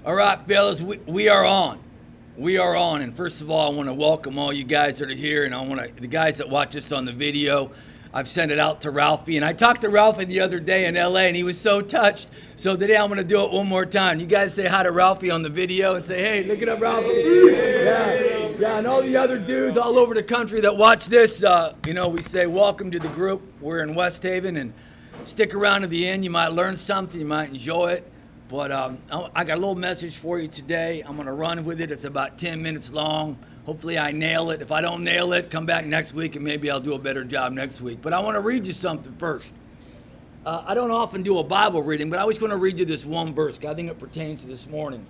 All right, fellas, we are on. We are on. And first of all, I want to welcome all you guys that are here, and the guys that watch us on the video. I've sent it out to Ralphie, and I talked to Ralphie the other day in LA, and he was so touched. So today I'm going to do it one more time. You guys say hi to Ralphie on the video and say, hey, look it up, Ralphie. Yeah, and all the other dudes all over the country that watch this, we say welcome to the group. We're in Westhaven, and stick around to the end. You might learn something. You might enjoy it. But I got a little message for you today. I'm going to run with it. It's about 10 minutes long. Hopefully I nail it. If I don't nail it, come back next week and maybe I'll do a better job next week. But I want to read you something first. I don't often do a Bible reading, but I always want to read you this one verse. I think it pertains to this morning.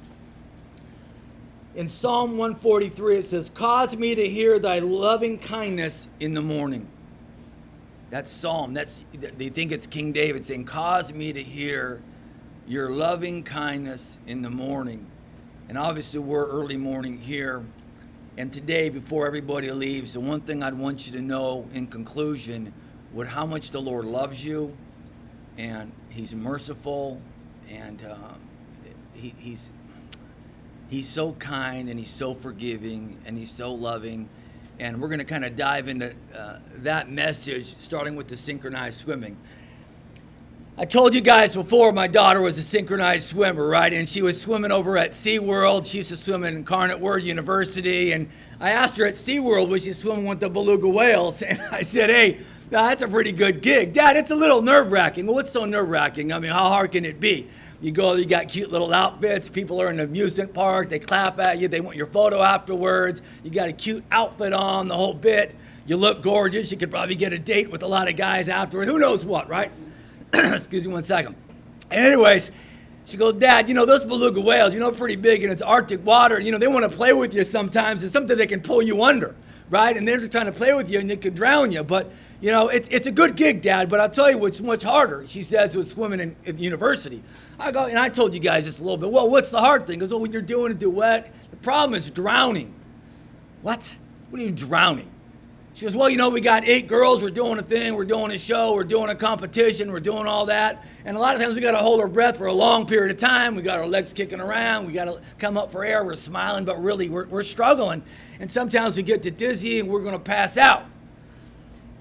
In Psalm 143, it says, cause me to hear thy loving kindness in the morning. That's Psalm. They think it's King David saying, cause me to hear your loving kindness in the morning. And obviously we're early morning here. And today, before everybody leaves, the one thing I'd want you to know in conclusion would how much the Lord loves you, and he's merciful, and he's so kind, and he's so forgiving, and he's so loving. And we're going to kind of dive into that message, starting with the synchronized swimming. I told you guys before my daughter was a synchronized swimmer, right? And she was swimming over at SeaWorld. She used to swim in Incarnate Word University. And I asked her at SeaWorld, was she swimming with the beluga whales? And I said, hey, that's a pretty good gig. Dad, it's a little nerve-wracking. Well, what's so nerve-wracking? I mean, how hard can it be? You go, you got cute little outfits. People are in the amusement park. They clap at you. They want your photo afterwards. You got a cute outfit on, the whole bit. You look gorgeous. You could probably get a date with a lot of guys afterwards. Who knows what, right? Excuse me one second. And anyways, she goes, Dad, those beluga whales, pretty big in its Arctic water. They want to play with you sometimes. It's something they can pull you under, right? And they're trying to play with you and they could drown you. But, it's a good gig, Dad. But I'll tell you what's much harder, she says, was swimming in university. I go, and I told you guys this a little bit. Well, what's the hard thing? Because when you're doing a duet, the problem is drowning. What? What do you mean drowning? She goes, well, we got 8 girls. We're doing a thing. We're doing a show. We're doing a competition. We're doing all that. And a lot of times we got to hold our breath for a long period of time. We got our legs kicking around. We got to come up for air. We're smiling, but really we're struggling. And sometimes we get to dizzy and we're going to pass out.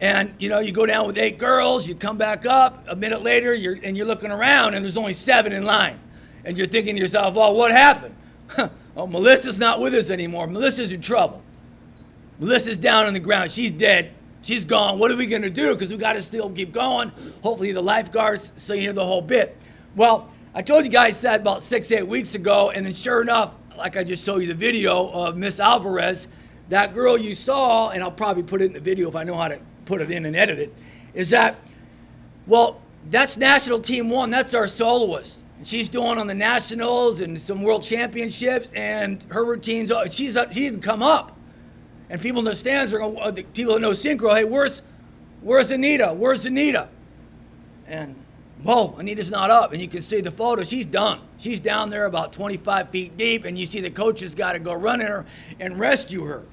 And, you go down with 8 girls. You come back up a minute later and you're looking around and there's only 7 in line. And you're thinking to yourself, well, what happened? Oh, Melissa's not with us anymore. Melissa's in trouble. Melissa's down on the ground. She's dead. She's gone. What are we going to do? Because we got to still keep going. Hopefully the lifeguards see the whole bit. Well, I told you guys that about 6-8 weeks ago, and then sure enough, like I just showed you the video of Miss Alvarez, that girl you saw, and I'll probably put it in the video if I know how to put it in and edit it, is that, well, that's National Team 1. That's our soloist. She's doing on the Nationals and some World Championships, and her routines, she didn't come up. And people in the stands are going, the people that know synchro, hey, where's Anita? Where's Anita? And, whoa, Anita's not up. And you can see the photo. She's done. She's down there about 25 feet deep, and you see the coaches got to go run her and rescue her.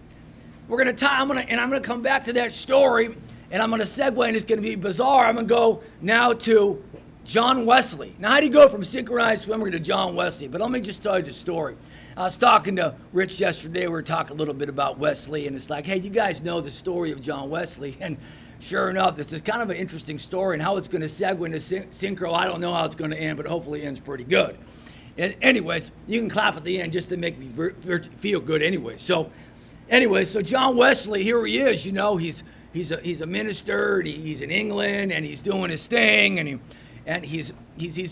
I'm going to come back to that story, and I'm going to segue, and it's going to be bizarre. I'm going to go now to John Wesley. Now, how do you go from synchronized swimmer to John Wesley? But let me just tell you the story. I was talking to Rich yesterday. We were talking a little bit about Wesley, and it's like, hey, you guys know the story of John Wesley. And sure enough, this is kind of an interesting story, and how it's going to segue into synchro, I don't know how it's going to end, but hopefully it ends pretty good. And anyways, you can clap at the end just to make me feel good anyway. So John Wesley, here he is. He's a minister, and he's in England, and he's doing his thing, and he's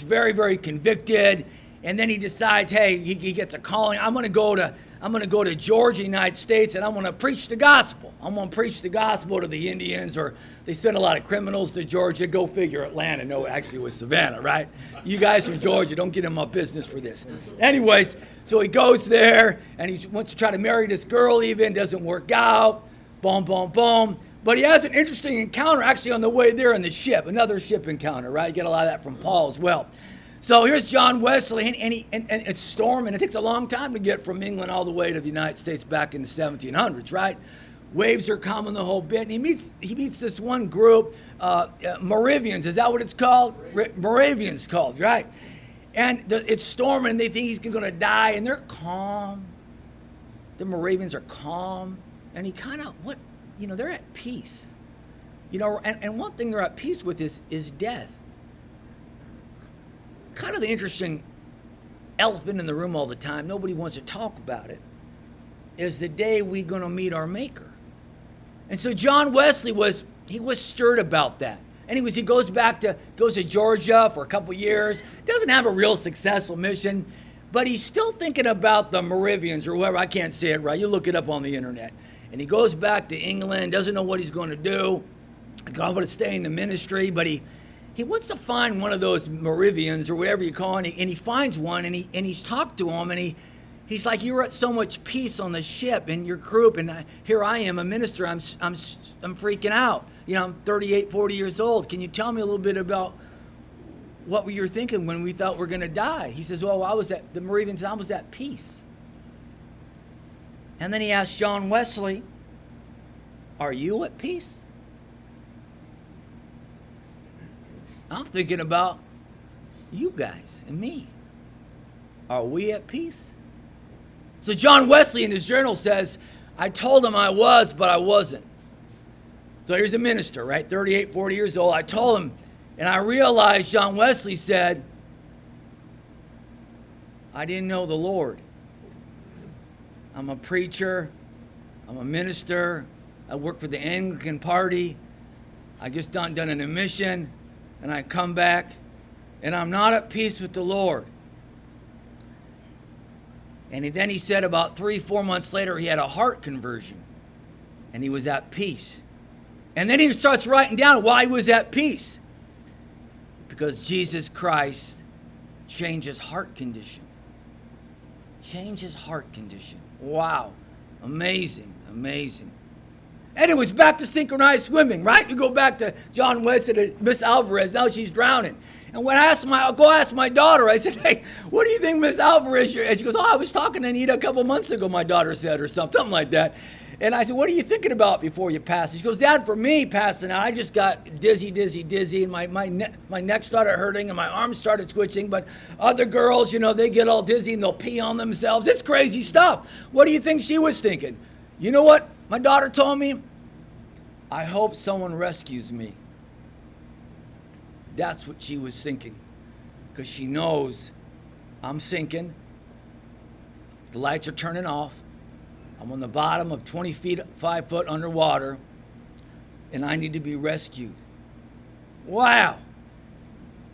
very, very convicted. And then he decides, hey, he gets a calling. I'm going to go to Georgia, United States, and I'm going to preach the gospel. I'm going to preach the gospel to the Indians, or they send a lot of criminals to Georgia. Go figure, Atlanta. No, actually it was Savannah, right? You guys from Georgia, don't get in my business for this. Anyways, so he goes there, and he wants to try to marry this girl even. Doesn't work out. Boom, boom, boom. But he has an interesting encounter actually on the way there in the ship. Another ship encounter, right? You get a lot of that from Paul as well. So here's John Wesley, and it's storming. It takes a long time to get from England all the way to the United States back in the 1700s, right? Waves are coming the whole bit, and he meets this one group, Moravians. Is that what it's called? Moravians called, right? And it's storming, and they think he's going to die, and they're calm. The Moravians are calm. And he kind of, they're at peace. And one thing they're at peace with is death. Kind of the interesting elephant in the room all the time, nobody wants to talk about it, is the day we're going to meet our Maker. And so John Wesley was stirred about that. Anyways, he goes to Georgia for a couple years, doesn't have a real successful mission, but he's still thinking about the Moravians or whoever, I can't say it right, you look it up on the internet. And he goes back to England, doesn't know what he's going to do, going to stay in the ministry, but he wants to find one of those Moravians or whatever you call it, and he finds one, and he's talked to him, and he's like, "You're at so much peace on the ship in your group, and here I am, a minister. I'm freaking out. I'm 38, 40 years old. Can you tell me a little bit about what you were thinking when we thought we were going to die?" He says, "Well, the Moravian said, I was at peace." And then he asked John Wesley, "Are you at peace?" I'm thinking about you guys and me. Are we at peace? So John Wesley in his journal says, "I told him I was, but I wasn't." So here's a minister, right? 38, 40 years old. I told him, and I realized John Wesley said, "I didn't know the Lord. I'm a preacher. I'm a minister. I work for the Anglican Party. I just done a mission. And I come back, and I'm not at peace with the Lord." And then he said about 3-4 months later, he had a heart conversion, and he was at peace. And then he starts writing down why he was at peace. Because Jesus Christ changed his heart condition. Changed his heart condition. Wow. Amazing, amazing. Anyways, back to synchronized swimming, right? You go back to John Wesley, to Miss Alvarez. Now she's drowning. And when I'll go ask my daughter, I said, "Hey, what do you think Miss Alvarez?" And she goes, "Oh, I was talking to Anita a couple months ago," my daughter said, or something like that. And I said, "What are you thinking about before you pass?" She goes, "Dad, for me passing out, I just got dizzy, and my neck started hurting, and my arms started twitching. But other girls, they get all dizzy, and they'll pee on themselves. It's crazy stuff." What do you think she was thinking? You know what my daughter told me? "I hope someone rescues me." That's what she was thinking. Because she knows I'm sinking. The lights are turning off. I'm on the bottom of 20 feet, 5 foot underwater. And I need to be rescued. Wow.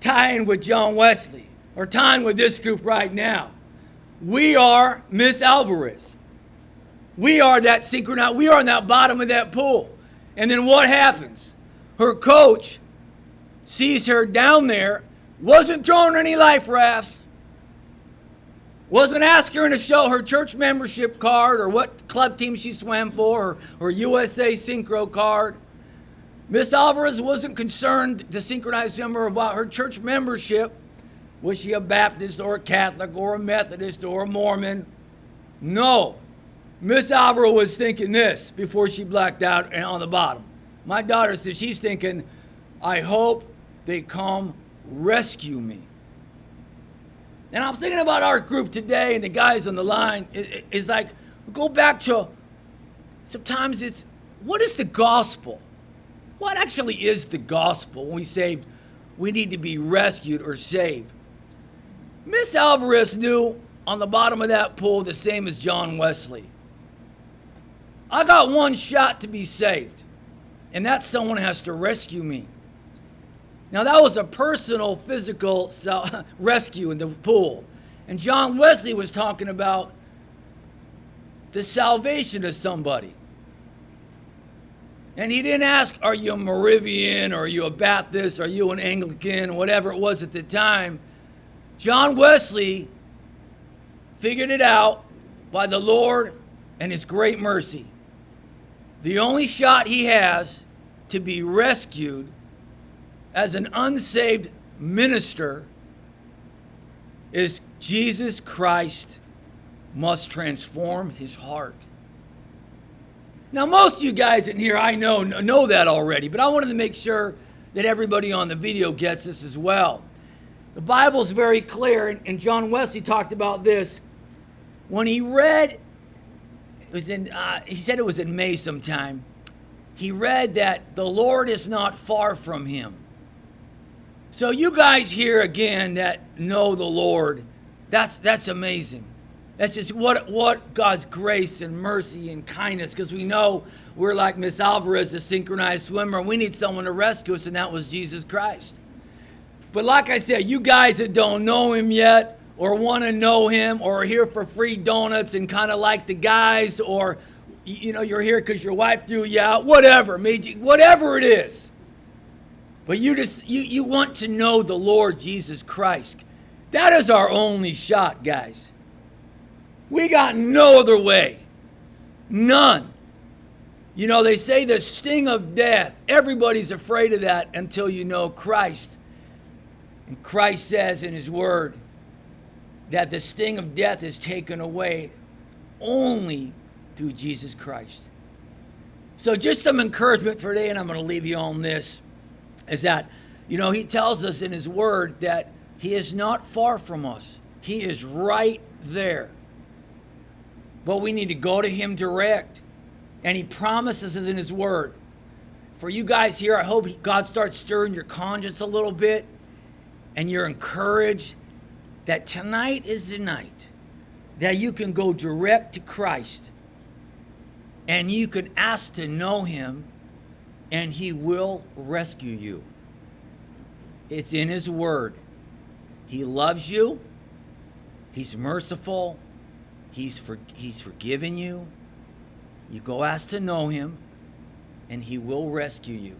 Tying with John Wesley. Or tying with this group right now. We are Miss Alvarez. We are that synchronized. We are on that bottom of that pool. And then what happens? Her coach sees her down there, wasn't throwing any life rafts, wasn't asking her to show her church membership card or what club team she swam for or USA Synchro card. Miss Alvarez wasn't concerned to synchronize swimmer about her church membership. Was she a Baptist or a Catholic or a Methodist or a Mormon? No. Miss Alvarez was thinking this before she blacked out and on the bottom. My daughter says she's thinking, "I hope they come rescue me." And I'm thinking about our group today and the guys on the line. It's like, go back to, sometimes it's, what is the gospel? What actually is the gospel when we say we need to be rescued or saved? Miss Alvarez knew on the bottom of that pool the same as John Wesley. I got one shot to be saved, and that someone has to rescue me. Now, that was a personal, physical rescue in the pool. And John Wesley was talking about the salvation of somebody. And he didn't ask, are you a Moravian, or are you a Baptist, or are you an Anglican, or whatever it was at the time. John Wesley figured it out by the Lord and his great mercy. The only shot he has to be rescued as an unsaved minister is Jesus Christ must transform his heart. Now, most of you guys in here, I know that already, but I wanted to make sure that everybody on the video gets this as well. The Bible's very clear, and John Wesley talked about this. When he read, he said it was in May sometime, he read that the Lord is not far from him. So you guys here again that know the Lord, that's amazing. That's just what God's grace and mercy and kindness, because we know we're like Miss Alvarez, a synchronized swimmer. We need someone to rescue us, and that was Jesus Christ. But like I said, you guys that don't know him yet or want to know him or are here for free donuts and kind of like the guys, or you're here because your wife threw you out, whatever it is. But you want to know the Lord Jesus Christ. That is our only shot, guys. We got no other way. None. They say the sting of death. Everybody's afraid of that until you know Christ. And Christ says in his word that the sting of death is taken away only through Jesus Christ. So just some encouragement for today, and I'm going to leave you on this, is that, he tells us in his word that he is not far from us. He is right there. But we need to go to him direct. And he promises us in his word. For you guys here, I hope God starts stirring your conscience a little bit. And you're encouraged that tonight is the night that you can go direct to Christ. And you can ask to know him. And he will rescue you. It's in his word. He loves you. He's merciful. He's forgiven you. You go ask to know him, and he will rescue you.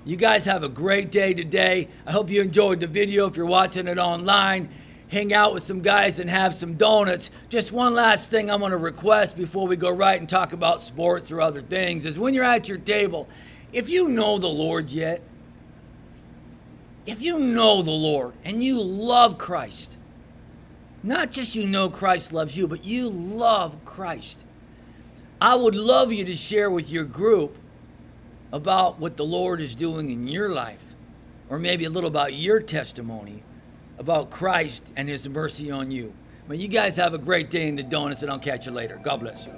You guys have a great day today. I hope you enjoyed the video. If you're watching it online, hang out with some guys and have some donuts. Just one last thing I'm going to request before we go right and talk about sports or other things is when you're at your table, if you know the Lord yet, if you know the Lord and you love Christ, not just Christ loves you, but you love Christ, I would love you to share with your group about what the Lord is doing in your life, or maybe a little about your testimony about Christ and his mercy on you. But you guys have a great day in the donuts, and I'll catch you later. God bless you.